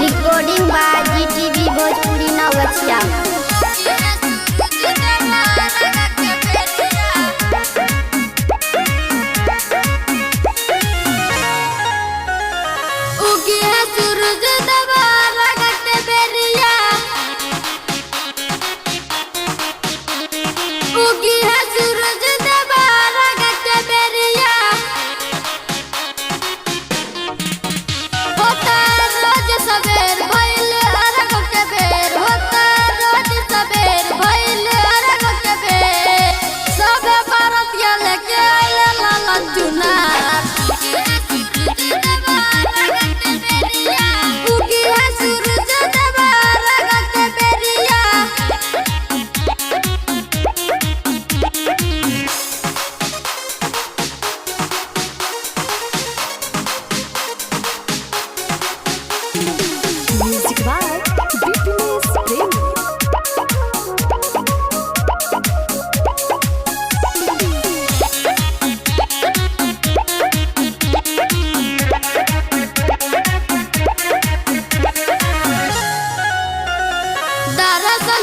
Recording by GTV Bhojpuri Navgachhia.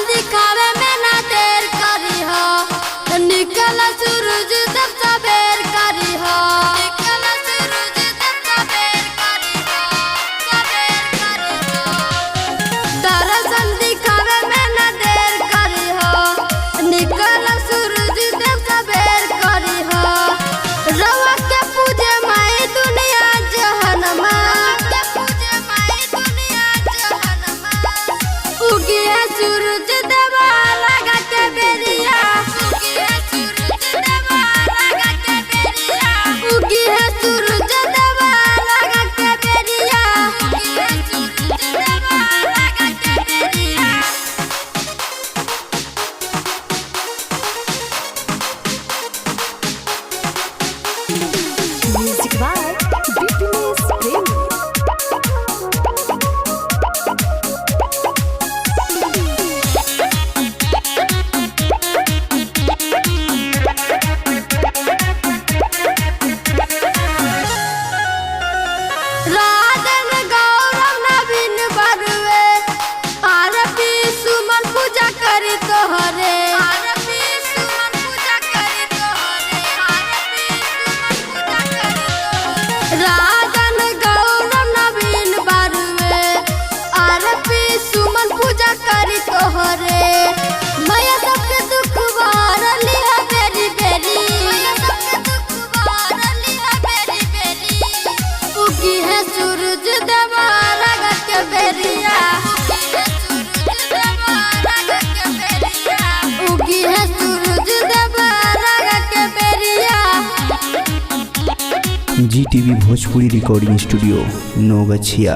दिखावे में ना देर करी हो, निकल सूरज तब सबेर करी हो, निकल सूरज तब सबेर करी हो, सबेर करी हो। दर्शन दिखावे में ना देर करी हो, निकल सूरज तब सबेर करी हो। रवा के पूजे माई दुनिया जहनमा, के पूजे माई दुनिया जहनमा। उगी है सूरज जीटीवी भोजपुरी रिकॉर्डिंग स्टूडियो नवगछिया।